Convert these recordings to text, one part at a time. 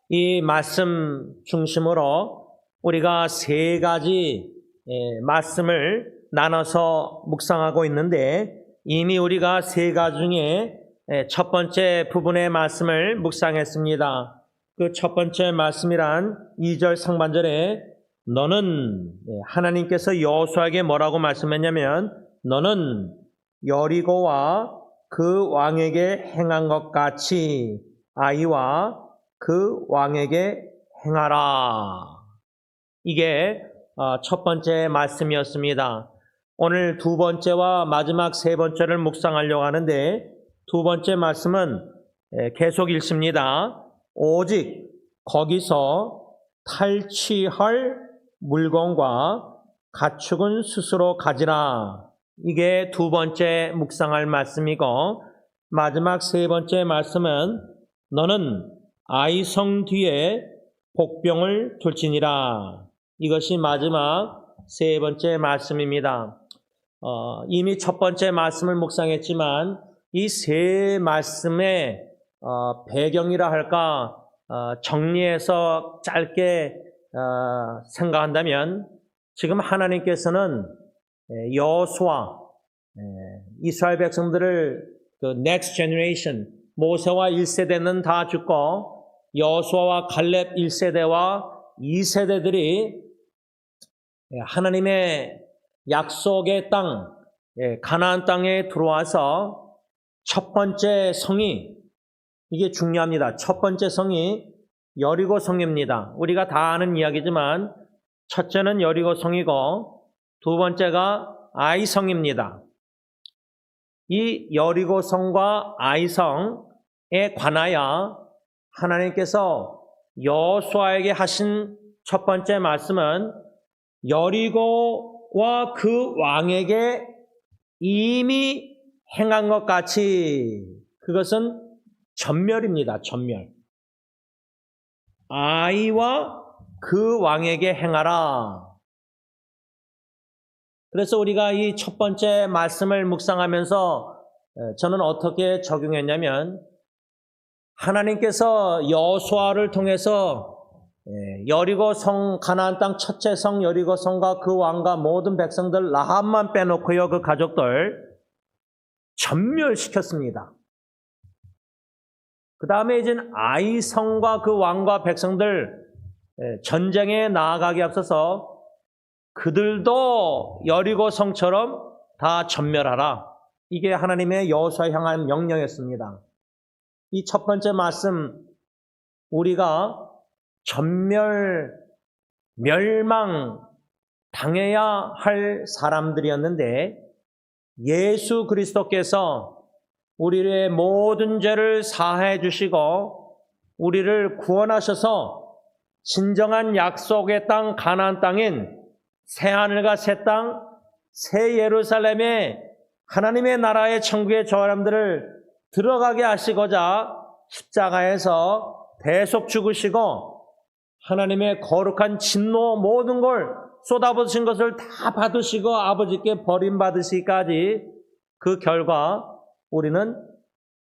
이 말씀 중심으로 우리가 세 가지 말씀을 나눠서 묵상하고 있는데, 이미 우리가 세 가지 중에 첫 번째 부분의 말씀을 묵상했습니다. 그 첫 번째 말씀이란 2절 상반절에 너는, 하나님께서 여호수아에게 뭐라고 말씀했냐면, 너는 여리고와 그 왕에게 행한 것 같이 아이와 그 왕에게 행하라. 이게 첫 번째 말씀이었습니다. 오늘 두 번째와 마지막 세 번째를 묵상하려고 하는데, 두 번째 말씀은 계속 읽습니다. 오직 거기서 탈취할 물건과 가축은 스스로 가지라. 이게 두 번째 묵상할 말씀이고, 마지막 세 번째 말씀은 너는 아이성 뒤에 복병을 둘지니라. 이것이 마지막 세 번째 말씀입니다. 이미 첫 번째 말씀을 묵상했지만 이 세 말씀의 배경이라 할까, 정리해서 짧게 생각한다면, 지금 하나님께서는 여호수아, 이스라엘 백성들을 그 next generation, 모세와 1세대는 다 죽고 여호수아와 갈렙 1세대와 2세대들이 하나님의 약속의 땅, 가나안 땅에 들어와서 첫 번째 성이, 이게 중요합니다. 첫 번째 성이 여리고 성입니다. 우리가 다 아는 이야기지만 첫째는 여리고 성이고 두 번째가 아이 성입니다. 이 여리고 성과 아이 성에 관하여 하나님께서 여호수아에게 하신 첫 번째 말씀은 여리고와 그 왕에게 이미 행한 것 같이, 그것은 전멸입니다. 전멸. 아이와 그 왕에게 행하라. 그래서 우리가 이 첫 번째 말씀을 묵상하면서 저는 어떻게 적용했냐면, 하나님께서 여호수아를 통해서 여리고 성, 가나안 땅 첫째 성 여리고 성과 그 왕과 모든 백성들, 라합만 빼놓고요, 그 가족들 전멸시켰습니다. 그 다음에 이제 아이 성과 그 왕과 백성들 전쟁에 나아가기 앞서서 그들도 여리고 성처럼 다 전멸하라. 이게 하나님의 여호수아에 향한 명령이었습니다. 이 첫 번째 말씀, 우리가 멸망 당해야 할 사람들이었는데, 예수 그리스도께서 우리의 모든 죄를 사해 주시고 우리를 구원하셔서 진정한 약속의 땅 가나안 땅인 새하늘과 새 땅, 새 예루살렘에 하나님의 나라의 천국의 저 사람들을 들어가게 하시고자 십자가에서 대속 죽으시고 하나님의 거룩한 진노 모든 걸 쏟아부으신 것을 다 받으시고 아버지께 버림받으시기까지, 그 결과 우리는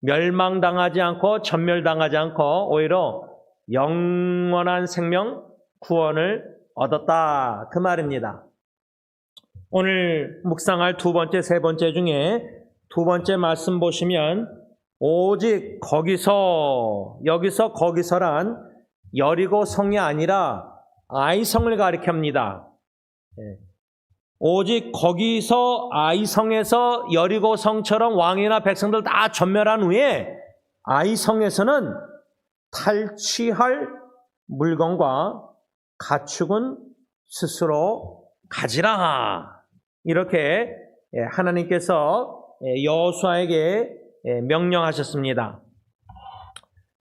멸망당하지 않고 전멸당하지 않고 오히려 영원한 생명, 구원을 얻었다, 그 말입니다. 오늘 묵상할 두 번째, 세 번째 중에 두 번째 말씀 보시면, 오직 거기서, 여기서 거기서란 여리고 성이 아니라 아이 성을 가리킵니다. 오직 거기서 아이 성에서 여리고 성처럼 왕이나 백성들 다 전멸한 후에 아이 성에서는 탈취할 물건과 가축은 스스로 가지라. 이렇게 하나님께서 여호수아에게 명령하셨습니다.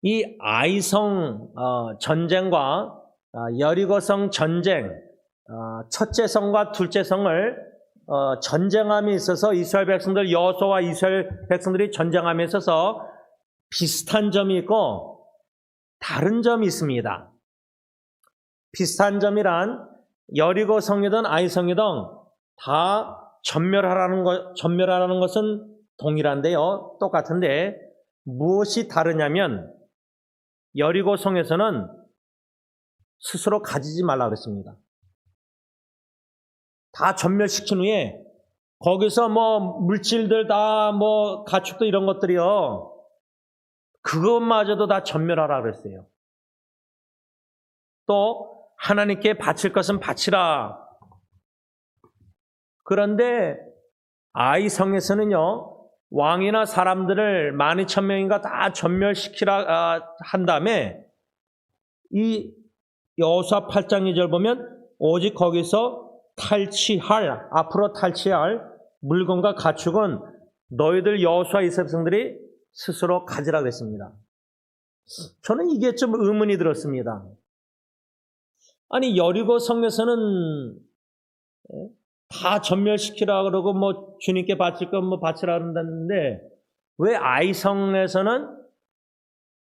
이 아이성 전쟁과 여리고성 전쟁, 첫째 성과 둘째 성을 전쟁함에 있어서 이스라엘 백성들, 여호수아와 이스라엘 백성들이 전쟁함에 있어서 비슷한 점이 있고 다른 점이 있습니다. 비슷한 점이란 여리고 성이든 아이 성이든 다 전멸하라는 것은 동일한데요, 똑같은데 무엇이 다르냐면 여리고 성에서는 스스로 가지지 말라 그랬습니다. 다 전멸시킨 후에 거기서 뭐 물질들 다 뭐 가축도 이런 것들이요. 그것마저도 다 전멸하라 그랬어요. 또 하나님께 바칠 것은 바치라. 그런데 아이 성에서는요. 왕이나 사람들을 12,000명인가 다 전멸시키라 한 다음에 이 여호수아 8장 2절 보면 오직 거기서 앞으로 탈취할 물건과 가축은 너희들 여호수아 이스라엘 백성들이 스스로 가지라 그랬습니다. 저는 이게 좀 의문이 들었습니다. 아니 여리고 성에서는 다 전멸시키라 그러고 뭐 주님께 바칠 건 뭐 바치라 그런다는데 왜 아이성에서는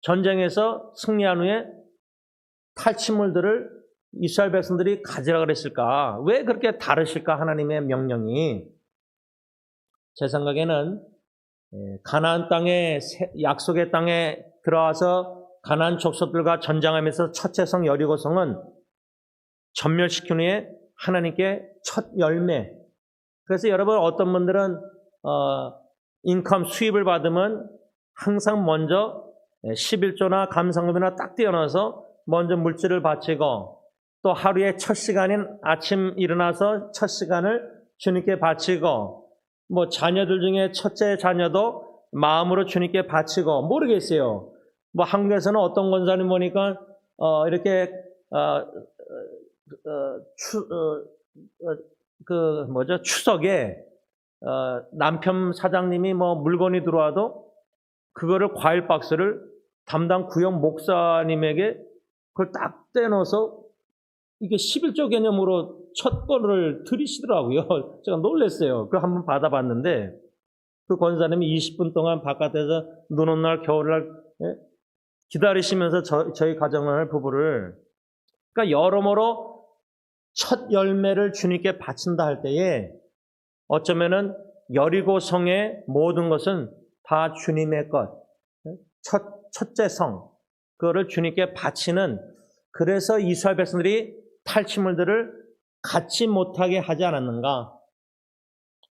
전쟁에서 승리한 후에 탈취물들을 이스라엘 백성들이 가지라 그랬을까? 왜 그렇게 다르실까? 하나님의 명령이. 제 생각에는 가나안 땅에 약속의 땅에 들어와서 가나안 족속들과 전쟁하면서 첫째 성 여리고성은 전멸시킨 후에 하나님께 첫 열매. 그래서 여러분 어떤 분들은 인컴 수입을 받으면 항상 먼저 11조나 감상금이나 딱 떼어넣어서 먼저 물질을 바치고 또 하루의 첫 시간인 아침 일어나서 첫 시간을 주님께 바치고 뭐 자녀들 중에 첫째 자녀도 마음으로 주님께 바치고 모르겠어요. 뭐 한국에서는 어떤 권사님 보니까 이렇게 추석에 남편 사장님이 뭐 물건이 들어와도 그거를 과일 박스를 담당 구역 목사님에게 그걸 딱 떼놓아서 이게 11조 개념으로 첫 거를 드리시더라고요. 제가 놀랐어요. 그걸 한번 받아봤는데 그 권사님이 20분 동안 바깥에서 눈 오는 날 겨울날 기다리시면서 저희 가정을 부부를 그러니까 여러모로 첫 열매를 주님께 바친다 할 때에 어쩌면은 여리고 성의 모든 것은 다 주님의 것, 첫째 성, 그거를 주님께 바치는 그래서 이스라엘 백성들이 탈취물들을 갖지 못하게 하지 않았는가?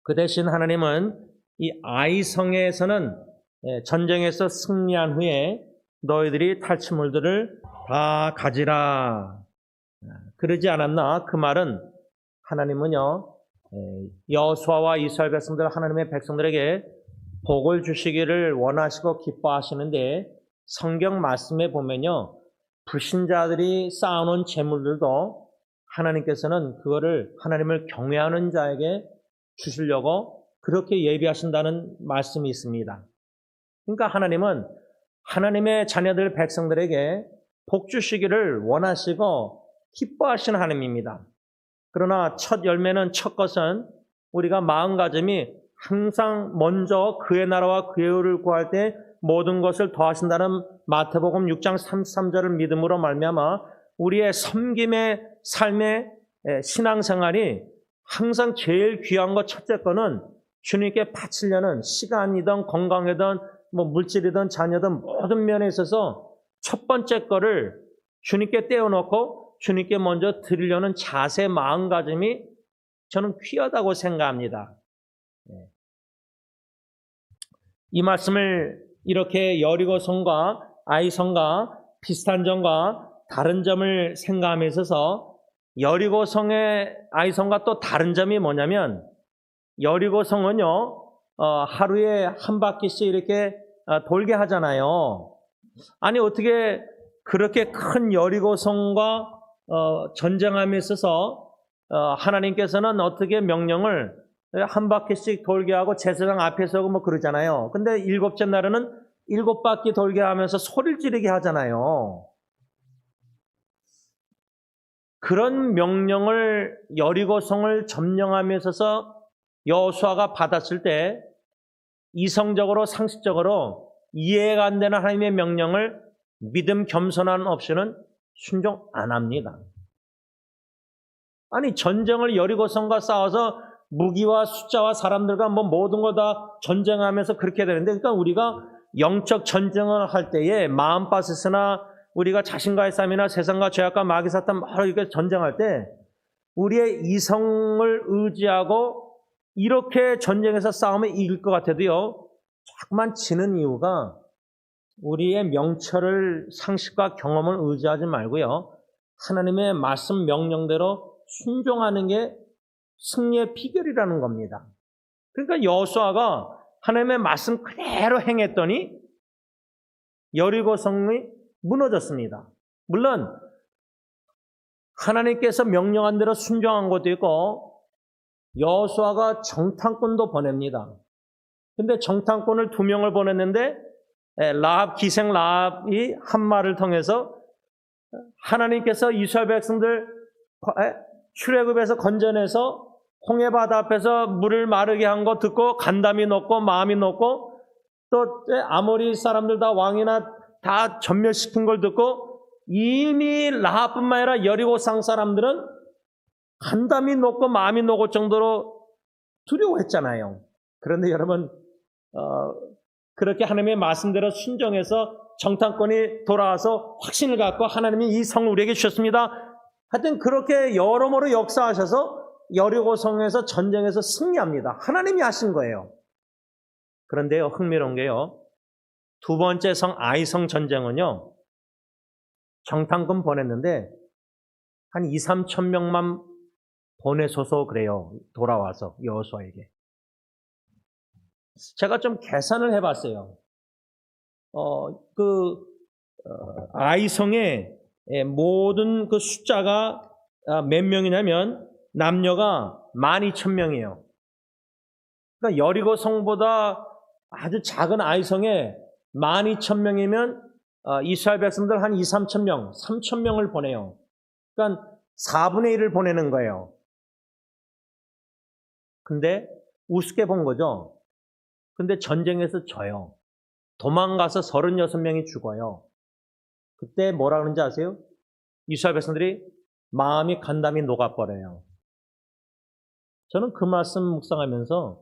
그 대신 하나님은 이 아이성에서는 전쟁에서 승리한 후에 너희들이 탈취물들을 다 가지라. 그러지 않았나? 그 말은 하나님은요 여호수아와 이스라엘 백성들 하나님의 백성들에게 복을 주시기를 원하시고 기뻐하시는데 성경 말씀에 보면요 불신자들이 쌓아놓은 재물들도 하나님께서는 그거를 하나님을 경외하는 자에게 주시려고 그렇게 예비하신다는 말씀이 있습니다. 그러니까 하나님은 하나님의 자녀들 백성들에게 복 주시기를 원하시고 기뻐하시는 하나님입니다. 그러나 첫 열매는 첫 것은 우리가 마음가짐이 항상 먼저 그의 나라와 그의 의를 구할 때 모든 것을 더하신다는 마태복음 6장 33절을 믿음으로 말미암아 우리의 섬김의 삶의 신앙생활이 항상 제일 귀한 것 첫째 거는 주님께 바치려는 시간이든 건강이든 뭐 물질이든 자녀든 모든 면에 있어서 첫 번째 거를 주님께 떼어놓고 주님께 먼저 드리려는 자세 마음가짐이 저는 귀하다고 생각합니다. 이 말씀을 이렇게 여리고성과 아이성과 비슷한 점과 다른 점을 생각함에 있어서 여리고성의 아이성과 또 다른 점이 뭐냐면 여리고성은요 하루에 한 바퀴씩 이렇게 돌게 하잖아요. 아니 어떻게 그렇게 큰 여리고성과 전쟁함에 있어서 하나님께서는 어떻게 명령을 한 바퀴씩 돌게 하고 제사장 앞에 서고 뭐 그러잖아요. 근데 일곱째 날에는 7바퀴 돌게 하면서 소리를 지르게 하잖아요. 그런 명령을 여리고성을 점령함에 있어서 여호수아가 받았을 때 이성적으로 상식적으로 이해가 안 되는 하나님의 명령을 믿음 겸손함 없이는 순종 안 합니다. 아니 전쟁을 여리고성과 싸워서 무기와 숫자와 사람들과 뭐 모든 거 다 전쟁하면서 그렇게 되는데 그러니까 우리가 영적 전쟁을 할 때에 마음밭에서나 우리가 자신과의 싸움이나 세상과 죄악과 마귀 사탄 이렇게 전쟁할 때 우리의 이성을 의지하고 이렇게 전쟁에서 싸우면 이길 것 같아도요, 자꾸만 지는 이유가 우리의 명철을, 상식과 경험을 의지하지 말고요, 하나님의 말씀 명령대로 순종하는 게 승리의 비결이라는 겁니다. 그러니까 여호수아가 하나님의 말씀 그대로 행했더니 여리고 성이 무너졌습니다. 물론 하나님께서 명령한 대로 순종한 것도 있고 여호수아가 정탐꾼도 보냅니다. 근데 정탐꾼을 2명을 보냈는데 라합, 기생 라합이 한 말을 통해서 하나님께서 이스라엘 백성들 출애굽에서 건져내서 홍해바다 앞에서 물을 마르게 한 거 듣고 간담이 높고 마음이 높고 또 아모리 사람들 다 왕이나 다 전멸시킨 걸 듣고 이미 라합뿐만 아니라 여리고 상 사람들은 간담이 높고 마음이 녹을 정도로 두려워했잖아요. 그런데 여러분 그렇게 하나님의 말씀대로 순종해서 정탐꾼이 돌아와서 확신을 갖고 하나님이 이 성을 우리에게 주셨습니다. 하여튼 그렇게 여러모로 역사하셔서 여리고 성에서 전쟁에서 승리합니다. 하나님이 하신 거예요. 그런데요, 흥미로운 게요, 2번째 성 아이성 전쟁은요, 정탐꾼 보냈는데 한 2-3천 명만 보내소서 그래요. 돌아와서 여호수아에게. 제가 좀 계산을 해봤어요. 아이성의 모든 그 숫자가 몇 명이냐면 남녀가 12,000명이에요. 그러니까 여리고 성보다 아주 작은 아이성에 12,000명이면 이스라엘 백성들 한 2-3천 명, 3천 명을 보내요. 그러니까 4분의 1을 보내는 거예요. 근데 우습게 본 거죠. 근데 전쟁에서 져요. 도망가서 36명이 죽어요. 그때 뭐라 그러는지 아세요? 이스라엘 백성들이 마음이 간담이 녹아버려요. 저는 그 말씀 묵상하면서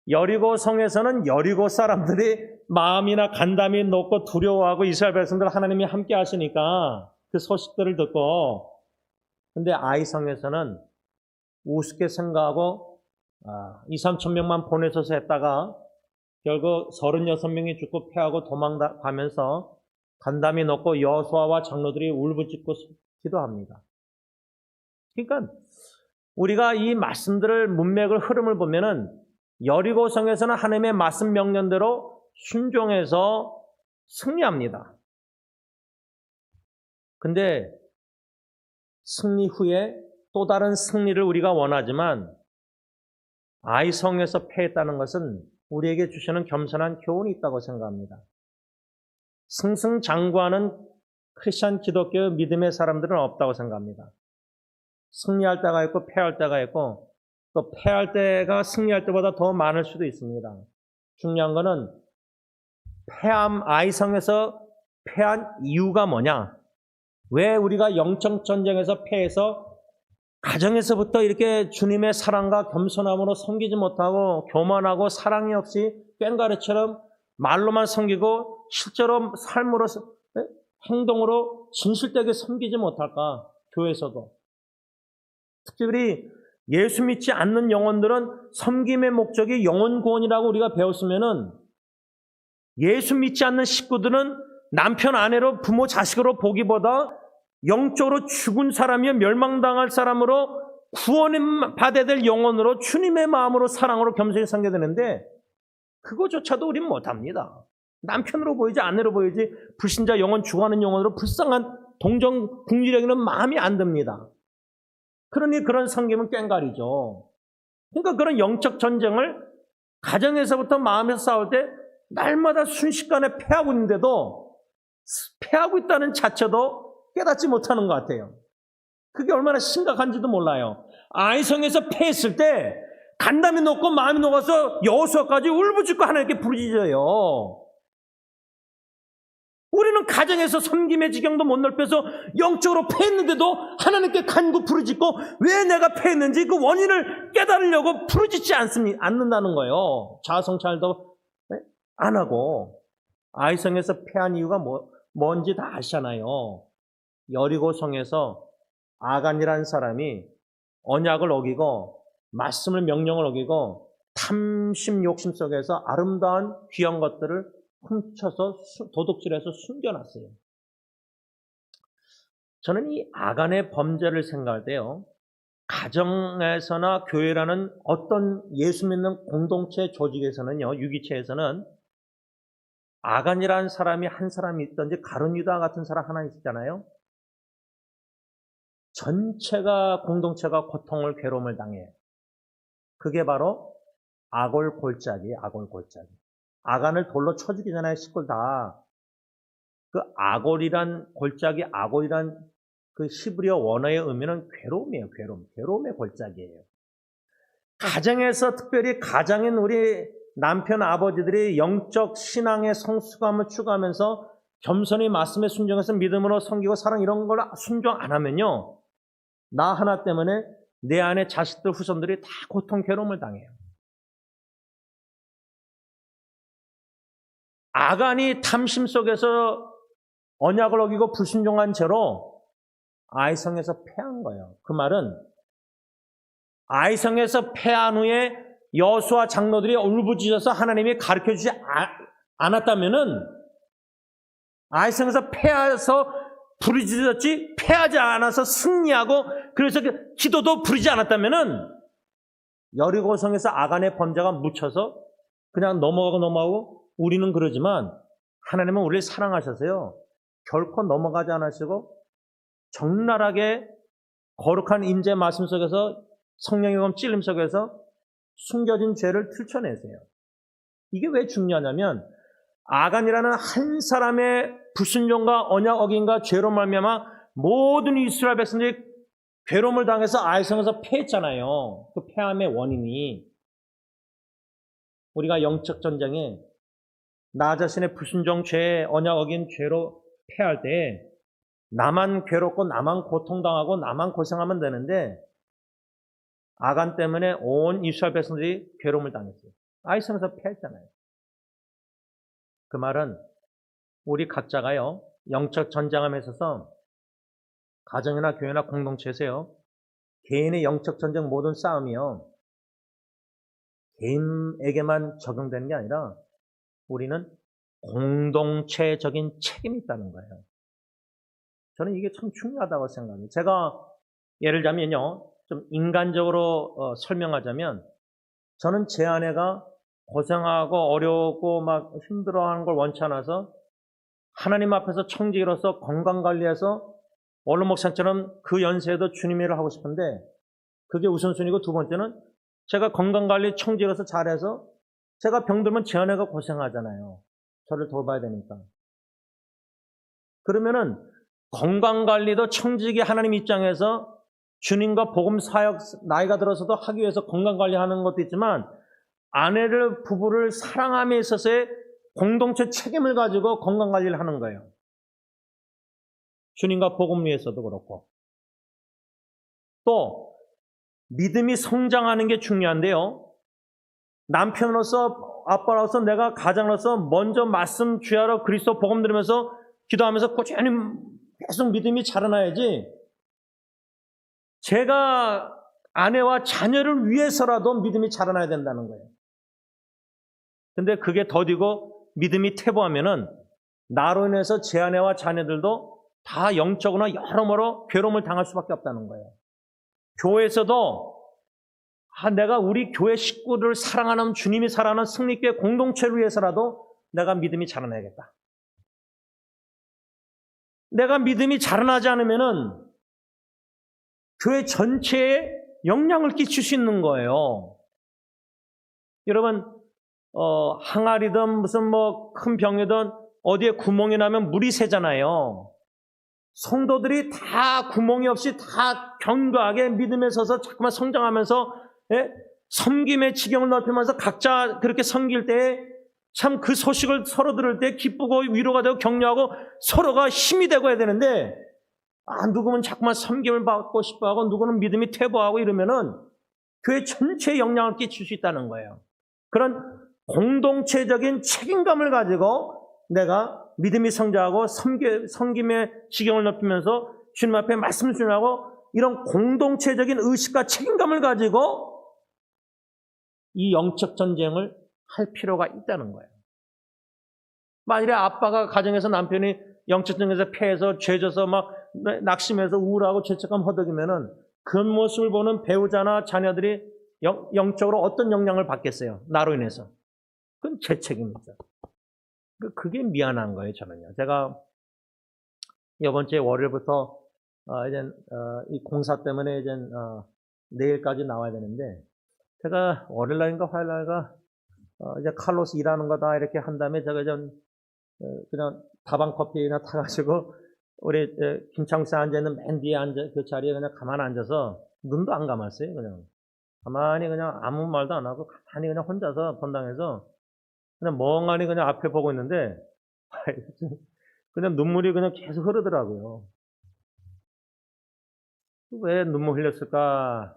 여리고 성에서는 여리고 사람들이 마음이나 간담이 녹고 두려워하고 이스라엘 백성들 하나님이 함께 하시니까 그 소식들을 듣고, 근데 아이성에서는 우습게 생각하고 2-3천 명만 보내셔서 했다가 결국 36명이 죽고 패하고 도망가면서 간담이 녹고 여호수아와 장로들이 울부짖고 기도합니다. 그러니까 우리가 이 말씀들을 문맥을 흐름을 보면은 여리고성에서는 하나님의 말씀 명령대로 순종해서 승리합니다. 근데 승리 후에 또 다른 승리를 우리가 원하지만 아이성에서 패했다는 것은 우리에게 주시는 겸손한 교훈이 있다고 생각합니다. 승승장구하는 크리스천 기독교 믿음의 사람들은 없다고 생각합니다. 승리할 때가 있고 패할 때가 있고 또 패할 때가 승리할 때보다 더 많을 수도 있습니다. 중요한 거는 아이성에서 패한 이유가 뭐냐? 왜 우리가 영적 전쟁에서 패해서 가정에서부터 이렇게 주님의 사랑과 겸손함으로 섬기지 못하고 교만하고 사랑이 없이 꽹과리처럼 말로만 섬기고 실제로 삶으로 행동으로 진실되게 섬기지 못할까? 교회에서도. 특별히 예수 믿지 않는 영혼들은 섬김의 목적이 영혼 구원이라고 우리가 배웠으면은 예수 믿지 않는 식구들은 남편, 아내로, 부모, 자식으로 보기보다 영적으로 죽은 사람이며 멸망당할 사람으로 구원 받아야 될 영혼으로 주님의 마음으로 사랑으로 겸손히 섬겨야 되는데 그거조차도 우리는 못합니다. 남편으로 보이지 아내로 보이지 불신자 영혼 죽어가는 영혼으로 불쌍한 동정 국리에게는 마음이 안 듭니다. 그러니 그런 섬김은 꽹과리죠. 그러니까 그런 영적 전쟁을 가정에서부터 마음에서 싸울 때 날마다 순식간에 패하고 있는데도 패하고 있다는 자체도 깨닫지 못하는 것 같아요. 그게 얼마나 심각한지도 몰라요. 아이성에서 패했을 때 간담이 녹고 마음이 녹아서 여호수아까지 울부짖고 하나님께 부르짖어요. 우리는 가정에서 섬김의 지경도 못 넓혀서 영적으로 패했는데도 하나님께 간구 부르짖고 왜 내가 패했는지 그 원인을 깨달으려고 부르짖지 않는다는 거예요. 자아성찰도 안 하고. 아이성에서 패한 이유가 뭔지 다 아시잖아요. 여리고성에서 아간이라는 사람이 언약을 어기고 말씀을 명령을 어기고 탐심 욕심 속에서 아름다운 귀한 것들을 훔쳐서 도둑질해서 숨겨놨어요. 저는 이 아간의 범죄를 생각할 때요, 가정에서나 교회라는 어떤 예수 믿는 공동체 조직에서는요, 유기체에서는 아간이라는 사람이 한 사람이 있든지 가룟유다 같은 사람 하나 있잖아요. 전체가 공동체가 고통을 괴로움을 당해요. 그게 바로 아골 골짜기예요. 아골 골짜기. 아간을 돌로 쳐 죽이잖아요. 식구들 다. 그 아골이란 골짜기, 아골이란 그 히브리어 원어의 의미는 괴로움이에요. 괴로움. 괴로움의 골짜기예요. 가정에서 특별히 가장인 우리 남편 아버지들이 영적 신앙의 성숙함을 추구하면서 겸손히 말씀에 순종해서 믿음으로 섬기고 사랑 이런 걸 순종 안 하면요, 나 하나 때문에 내 안에 자식들 후손들이 다 고통 괴로움을 당해요. 아간이 탐심 속에서 언약을 어기고 불순종한 채로 아이성에서 패한 거예요. 그 말은 아이성에서 패한 후에 여호수아 장로들이 울부짖어서 하나님이 가르쳐주지 않았다면은 아이성에서 패해서 부르짖었지 패하지 않아서 승리하고 그래서 기도도 부르지 않았다면은 여리고성에서 아간의 범죄가 묻혀서 그냥 넘어가고 우리는 그러지만 하나님은 우리를 사랑하셔서요, 결코 넘어가지 않으시고 적나라하게 거룩한 임재 말씀 속에서 성령의 검 찔림 속에서 숨겨진 죄를 틀쳐내세요. 이게 왜 중요하냐면 아간이라는 한 사람의 불순종과 언약 어긴과 죄로 말미암아 모든 이스라엘 백성들이 괴로움을 당해서 아이성에서 패했잖아요. 그 패함의 원인이 우리가 영적 전쟁에 나 자신의 불순종 죄, 언약 어긴 죄로 패할 때 나만 괴롭고 나만 고통당하고 나만 고생하면 되는데 아간 때문에 온 이스라엘 백성들이 괴로움을 당했어요. 아이성에서 패했잖아요. 그 말은 우리 각자가요, 영적 전쟁함에 있어서 가정이나 교회나 공동체에서요, 개인의 영적 전쟁 모든 싸움이요, 개인에게만 적용되는 게 아니라 우리는 공동체적인 책임이 있다는 거예요. 저는 이게 참 중요하다고 생각합니다. 제가 예를 들자면요, 좀 인간적으로 설명하자면 저는 제 아내가 고생하고 어려웠고 막 힘들어하는 걸 원치 않아서 하나님 앞에서 청지기로서 건강관리해서 원로 목사처럼 그 연세에도 주님 일을 하고 싶은데 그게 우선순위고 두 번째는 제가 건강관리 청지기로서 잘해서 제가 병들면 제 아내가 고생하잖아요. 저를 돌봐야 되니까. 그러면은 건강관리도 청지기 하나님 입장에서 주님과 복음 사역 나이가 들어서도 하기 위해서 건강관리하는 것도 있지만 아내를 부부를 사랑함에 있어서의 공동체 책임을 가지고 건강관리를 하는 거예요. 주님과 복음 위해서도 그렇고 또 믿음이 성장하는 게 중요한데요. 남편으로서 아빠로서 내가 가장으로서 먼저 말씀 주야로 그리스도 복음 들으면서 기도하면서 꾸준히 계속 믿음이 자라나야지 제가 아내와 자녀를 위해서라도 믿음이 자라나야 된다는 거예요. 근데 그게 더디고 믿음이 퇴보하면은 나로 인해서 제 아내와 자녀들도 다 영적으로 여러모로 괴로움을 당할 수밖에 없다는 거예요. 교회에서도 내가 우리 교회 식구를 사랑하는 주님이 사랑하는 승리교회 공동체를 위해서라도 내가 믿음이 자라나야겠다. 내가 믿음이 자라나지 않으면은 교회 전체에 영향을 끼칠 수 있는 거예요. 여러분, 항아리든 무슨 큰 병이든 어디에 구멍이 나면 물이 새잖아요. 성도들이 다 구멍이 없이 다 견고하게 믿음에 서서 자꾸만 성장하면서 섬김의 지경을 넓히면서 각자 그렇게 섬길 때 참 그 소식을 서로 들을 때 기쁘고 위로가 되고 격려하고 서로가 힘이 되고 해야 되는데 누구는 자꾸만 섬김을 받고 싶어하고 누구는 믿음이 퇴보하고 이러면은 교회 전체에 영향을 끼칠 수 있다는 거예요. 그런 공동체적인 책임감을 가지고 내가 믿음이 성장하고 섬김의 지경을 높이면서 주님 앞에 말씀 순종하고 이런 공동체적인 의식과 책임감을 가지고 이 영적 전쟁을 할 필요가 있다는 거예요. 만일에 아빠가 가정에서 남편이 영적 전쟁에서 패해서 죄져서 막 낙심해서 우울하고 죄책감 허덕이면은 그 모습을 보는 배우자나 자녀들이 영적으로 어떤 영향을 받겠어요? 나로 인해서. 그건 제 책임이죠. 그게 미안한 거예요, 저는요. 제가 이번 주에 월요일부터 이제 이 공사 때문에 이제 내일까지 나와야 되는데 제가 월요일날인가 화요일날인가 이제 칼로스 일하는 거다 이렇게 한 다음에 제가 그냥 다방 커피나 타가지고 우리 김창수 앉아있는 맨 뒤에 그 자리에 그냥 가만히 앉아서 눈도 안 감았어요. 그냥 가만히 그냥 아무 말도 안 하고 가만히 그냥 혼자서 본당에서 그냥 멍하니 그냥 앞에 보고 있는데 그냥 눈물이 그냥 계속 흐르더라고요. 왜 눈물 흘렸을까?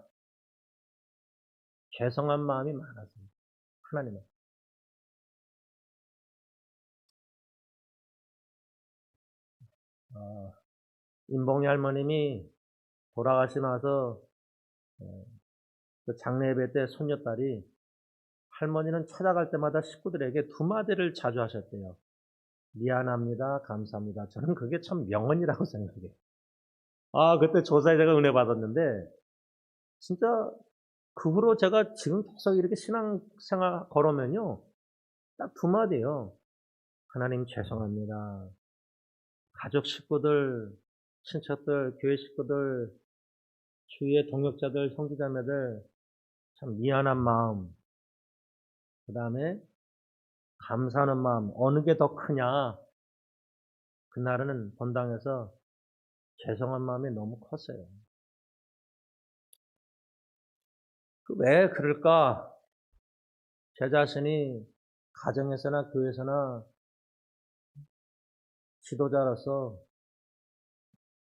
죄송한 마음이 많아서 하나님은. 임봉이 할머님이 돌아가시고 나서 그 장례 예배 때 손녀딸이 할머니는 찾아갈 때마다 식구들에게 두 마디를 자주 하셨대요. 미안합니다. 감사합니다. 저는 그게 참 명언이라고 생각해요. 그때 조사에 제가 은혜 받았는데 진짜 그 후로 제가 지금 계속 이렇게 신앙생활 걸으면요. 딱 두 마디예요. 하나님 죄송합니다. 가족 식구들, 친척들, 교회 식구들, 주위의 동역자들, 형제자매들 참 미안한 마음, 그 다음에 감사하는 마음, 어느 게 더 크냐? 그날은 본당에서 죄송한 마음이 너무 컸어요. 왜 그럴까? 제 자신이 가정에서나 교회에서나 지도자로서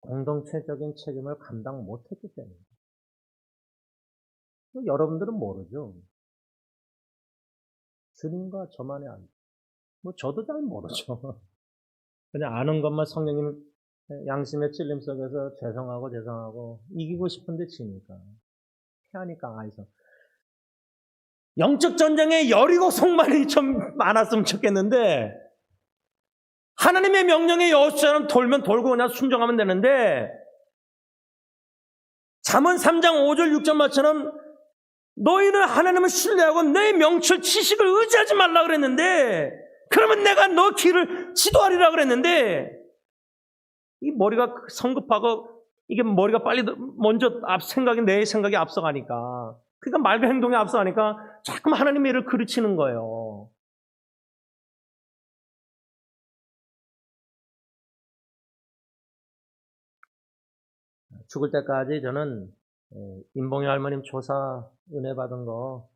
공동체적인 책임을 감당 못했기 때문에. 여러분들은 모르죠. 주님과 저만의 안. 저도 잘 모르죠. 그냥 아는 것만 성령님 양심의 찔림 속에서 죄송하고 이기고 싶은데 지니까. 피하니까 아이서. 영적 전쟁에 여리고성만이 좀 많았으면 좋겠는데 하나님의 명령에 여호수아처럼 돌면 돌고 그냥 순종하면 되는데 잠언 3장 5절 6절 말처럼 너희는 하나님을 신뢰하고 내 명철 지식을 의지하지 말라 그랬는데 그러면 내가 너 길을 지도하리라 그랬는데 이 머리가 성급하고 이게 머리가 빨리 먼저 내 생각이 앞서가니까 그러니까 말과 행동이 앞서가니까 자꾸 하나님의 일을 그르치는 거예요. 죽을 때까지 저는 임봉희 할머님 조사 은혜 받은 거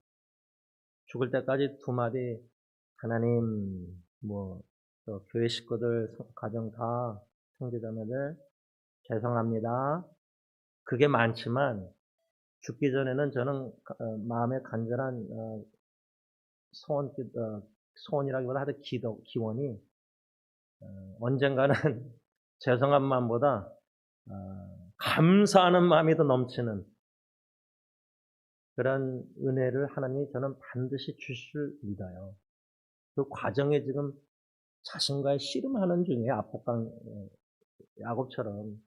죽을 때까지 두 마디 하나님 교회 식구들 가정 다 형제자매들 죄송합니다. 그게 많지만 죽기 전에는 저는 마음에 간절한 소원이라기보다 하여튼 기원이 언젠가는 죄송한 마음보다 감사하는 마음이 더 넘치는 그런 은혜를 하나님이 저는 반드시 주실 믿어요. 그 과정에 지금 자신과의 씨름하는 중에 야곱처럼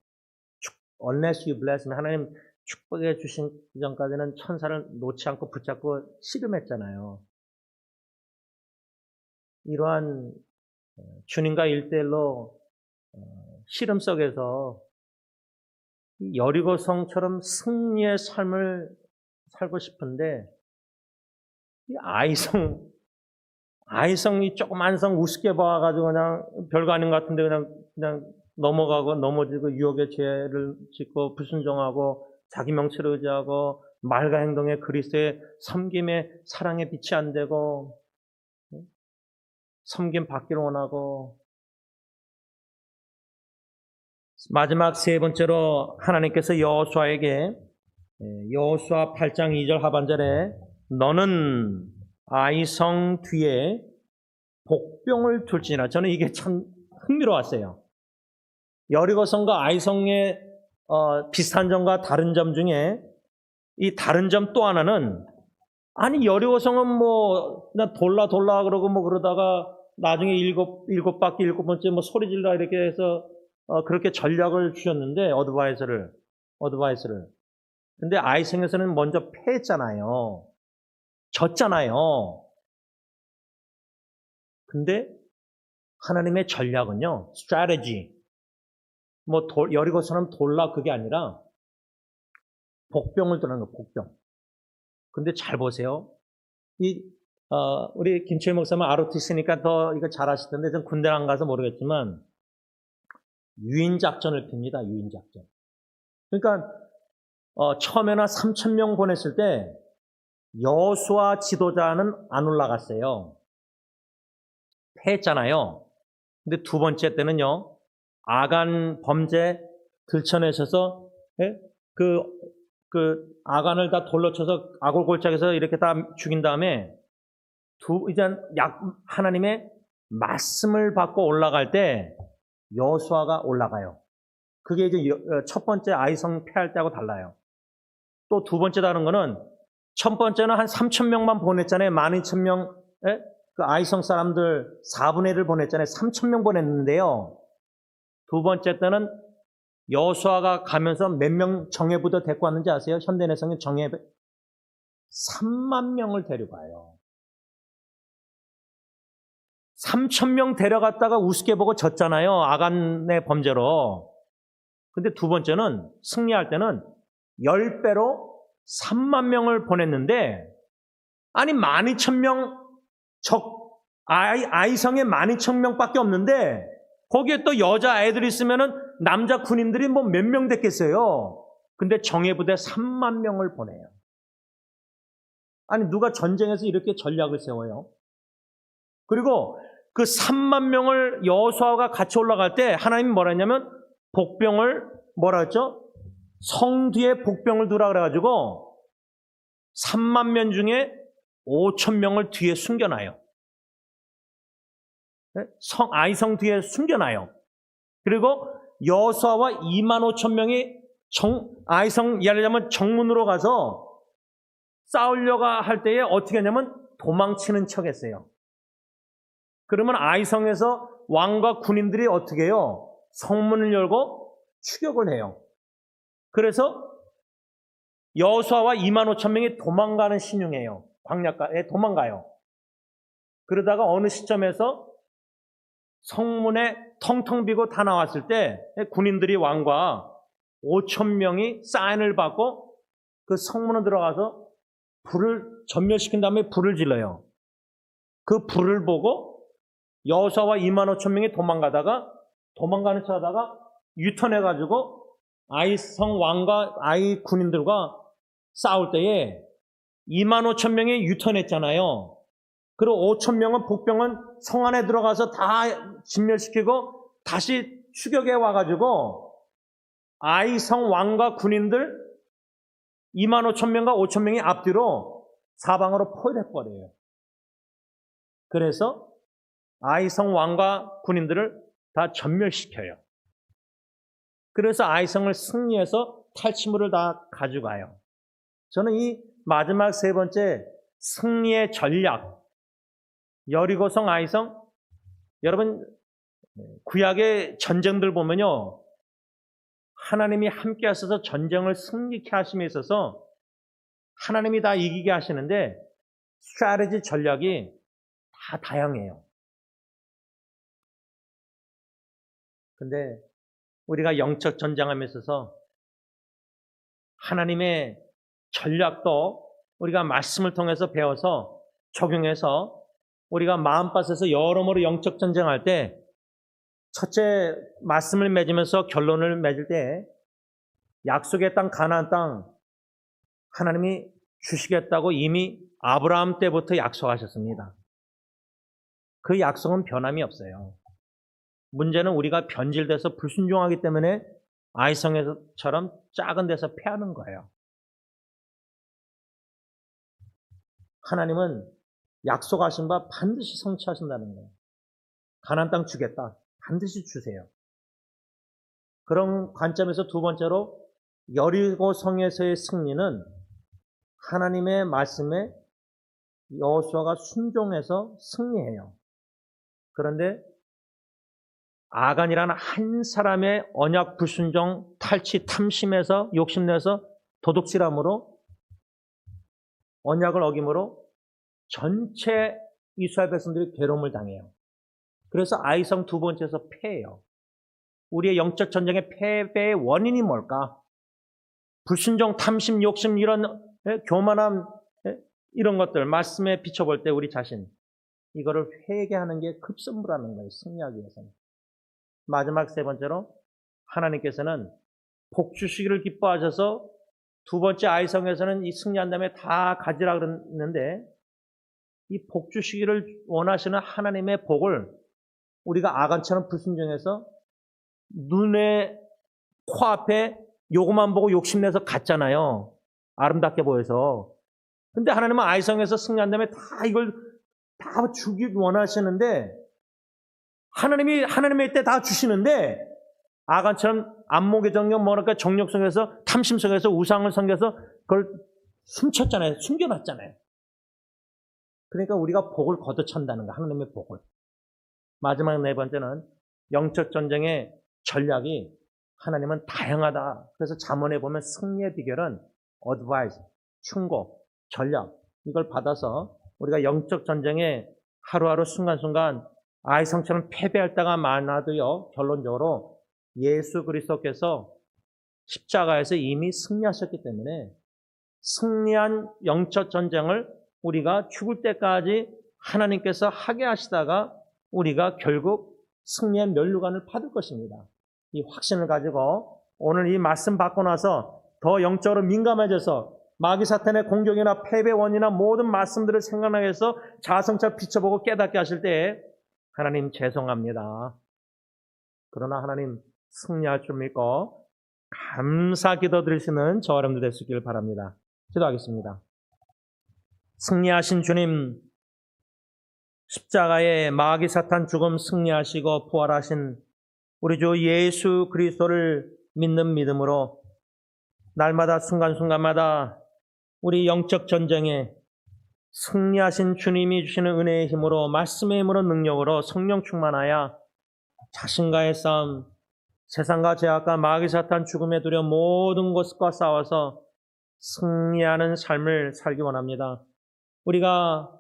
unless you bless me 하나님 축복해 주신 전까지는 천사를 놓지 않고 붙잡고 씨름했잖아요. 이러한 주님과 1대1로 씨름 속에서 여리고성처럼 승리의 삶을 살고 싶은데 이 아이성이 조그만 성 우습게 봐가지고 그냥 별거 아닌 것 같은데 그냥 넘어가고 넘어지고 유혹의 죄를 짓고 불순종하고 자기 명체를 의지하고 말과 행동에 그리스도의 섬김에 사랑에 빛이 안 되고 섬김 받기를 원하고 마지막 세 번째로 하나님께서 여호수아에게 여호수아 8장 2절 하반절에 너는 아이성 뒤에 복병을 둘지니라. 저는 이게 참 흥미로웠어요. 여리고성과 아이성의 비슷한 점과 다른 점 중에 이 다른 점 또 하나는, 아니 여리고성은 뭐 그냥 돌라 그러고 뭐 그러다가 나중에 일곱 바퀴 일곱 번째 뭐 소리 질러 이렇게 해서 그렇게 전략을 주셨는데 어드바이스를. 근데 아이성에서는 먼저 패했잖아요. 졌잖아요. 근데 하나님의 전략은요, strategy. 뭐 여리고처럼 돌라 그게 아니라 복병을 드는 거, 복병. 근데 잘 보세요. 우리 김철 목사님 ROTC니까 더 이거 잘 아실 텐데, 전 군대 안 가서 모르겠지만, 유인작전을 핍니다, 유인작전. 그러니까, 처음에는 3,000명 보냈을 때, 여수와 지도자는 안 올라갔어요. 패했잖아요. 근데 두 번째 때는요, 아간 범죄 들춰내셔서, 예? 그 아간을 다 돌로 쳐서 아골골짜기에서 이렇게 다 죽인 다음에 이제 하나님의 말씀을 받고 올라갈 때 여수아가 올라가요. 그게 이제 첫 번째 아이성 패할 때하고 달라요. 또 두 번째 다른 거는 첫 번째는 한 3,000명만 보냈잖아요. 12,000명, 그 아이성 사람들 4분의 1을 보냈잖아요. 3,000명 보냈는데요. 두 번째 때는 여수아가 가면서 몇 명 정예부대 데리고 왔는지 아세요? 현대내성의 정예부 3만 명을 데려가요. 3,000명 데려갔다가 우습게 보고 졌잖아요. 아간의 범죄로. 근데 두 번째는 승리할 때는 10배로 3만 명을 보냈는데, 아니 12,000명 아이성에 12,000명밖에 없는데 거기에 또 여자아이들이 있으면은 남자 군인들이 뭐 몇 명 됐겠어요. 근데 정예부대 3만 명을 보내요. 아니 누가 전쟁에서 이렇게 전략을 세워요? 그리고 그 3만 명을 여호수아가 같이 올라갈 때 하나님이 뭐라 했냐면 복병을 뭐라 했죠? 성 뒤에 복병을 두라 그래가지고 3만 명 중에 5,000명을 뒤에 숨겨놔요. 아이성 뒤에 숨겨놔요. 그리고 여호수아와 25,000명이 아이성 예를 들면 정문으로 가서 싸우려고 할 때에 어떻게 하냐면 도망치는 척했어요. 그러면 아이성에서 왕과 군인들이 어떻게 해요? 성문을 열고 추격을 해요. 그래서 여호수아와 25,000명이 도망가는 신용이에요. 광야가에 도망가요. 그러다가 어느 시점에서 성문에 텅텅 비고 다 나왔을 때 군인들이 왕과 5,000명이 사인을 받고 그 성문에 들어가서 불을 전멸시킨 다음에 불을 질러요. 그 불을 보고 여호수아와 25,000명이 도망가는 척 하다가 유턴해가지고 아이성 왕과 아이 군인들과 싸울 때에 25,000명이 유턴했잖아요. 그리고 5,000명은 복병은 성 안에 들어가서 다 진멸시키고 다시 추격해 와가지고 아이성 왕과 군인들 25,000명과 5,000명이 앞뒤로 사방으로 포위해버려요. 그래서 아이성 왕과 군인들을 다 전멸시켜요. 그래서 아이성을 승리해서 탈취물을 다 가져가요. 저는 이 마지막 세 번째 승리의 전략, 여리고성, 아이성, 여러분 구약의 전쟁들 보면요, 하나님이 함께 하셔서 전쟁을 승리케 하심에 있어서 하나님이 다 이기게 하시는데 스트래티지 전략이 다 다양해요. 근데 우리가 영적 전쟁함에 있어서 하나님의 전략도 우리가 말씀을 통해서 배워서 적용해서 우리가 마음밭에서 여러모로 영적 전쟁할 때 첫째 말씀을 맺으면서 결론을 맺을 때 약속의 땅 가나안 땅 하나님이 주시겠다고 이미 아브라함 때부터 약속하셨습니다. 그 약속은 변함이 없어요. 문제는 우리가 변질돼서 불순종하기 때문에 아이성에서처럼 작은 데서 패하는 거예요. 하나님은 약속하신 바 반드시 성취하신다는 거예요. 가나안 땅 주겠다. 반드시 주세요. 그런 관점에서 두 번째로 여리고 성에서의 승리는 하나님의 말씀에 여호수아가 순종해서 승리해요. 그런데 아간이라는 한 사람의 언약 불순종, 탈취, 탐심에서 욕심내서 도둑질함으로 언약을 어김으로 전체 이스라엘 백성들이 괴로움을 당해요. 그래서 아이성 두 번째에서 패해요. 우리의 영적 전쟁의 패배의 원인이 뭘까? 불순종, 탐심, 욕심, 이런 교만함, 이런 것들 말씀에 비춰볼 때 우리 자신 이거를 회개하는 게 급선무라는 거예요. 승리하기 위해서는. 마지막 세 번째로 하나님께서는 복 주시기를 기뻐하셔서 두 번째 아이성에서는 이 승리한 다음에 다 가지라 그랬는데 이 복 주시기를 원하시는 하나님의 복을 우리가 아간처럼 불순종해서 눈에 코앞에 요것만 보고 욕심내서 갔잖아요. 아름답게 보여서. 근데 하나님은 아이성에서 승리한 다음에 다 이걸 다 주기 원하시는데 하나님의 때 다 주시는데 아간처럼 안목의 정력 뭐랄까 정력 속에서 탐심 속에서 우상을 섬겨서 그걸 숨겼잖아요. 숨겨놨잖아요. 그러니까 우리가 복을 걷어찬다는 거, 하나님의 복을. 마지막 네 번째는 영적 전쟁의 전략이 하나님은 다양하다. 그래서 잠언에 보면 승리의 비결은 어드바이스, 충고, 전략 이걸 받아서 우리가 영적 전쟁에 하루하루 순간순간 아이성처럼 패배할 때가 많아도요. 결론적으로 예수 그리스도께서 십자가에서 이미 승리하셨기 때문에 승리한 영적 전쟁을 우리가 죽을 때까지 하나님께서 하게 하시다가 우리가 결국 승리의 면류관을 받을 것입니다. 이 확신을 가지고 오늘 이 말씀 받고 나서 더 영적으로 민감해져서 마귀 사탄의 공격이나 패배 원인이나 모든 말씀들을 생각나게 해서 자성차 비춰보고 깨닫게 하실 때 하나님 죄송합니다. 그러나 하나님 승리할 줄 믿고 감사 기도 드리시는 저와 여러분들 될 수 있기를 바랍니다. 기도하겠습니다. 승리하신 주님, 십자가에 마귀 사탄 죽음 승리하시고 부활하신 우리 주 예수 그리스도를 믿는 믿음으로 날마다 순간순간마다 우리 영적 전쟁에 승리하신 주님이 주시는 은혜의 힘으로 말씀의 힘으로 능력으로 성령 충만하여 자신과의 싸움, 세상과 죄악과 마귀 사탄 죽음에 두려운 모든 것과 싸워서 승리하는 삶을 살기 원합니다. 우리가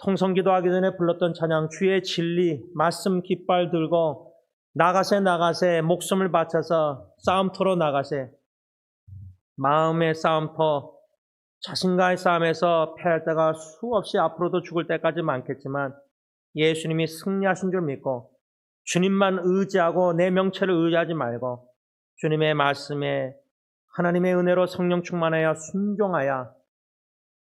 통성기도하기 전에 불렀던 찬양 주의 진리 말씀 깃발 들고 나가세 목숨을 바쳐서 싸움터로 나가세 마음의 싸움터 자신과의 싸움에서 패할 때가 수없이 앞으로도 죽을 때까지 많겠지만 예수님이 승리하신 줄 믿고 주님만 의지하고 내 명체를 의지하지 말고 주님의 말씀에 하나님의 은혜로 성령 충만하여 순종하여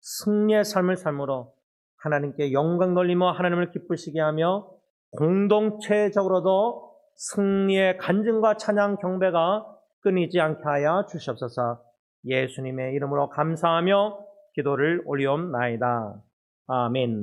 승리의 삶을 삶으로 하나님께 영광 돌리며 하나님을 기쁘시게 하며 공동체적으로도 승리의 간증과 찬양 경배가 끊이지 않게 하여 주시옵소서. 예수님의 이름으로 감사하며 기도를 올리옵나이다. 아멘.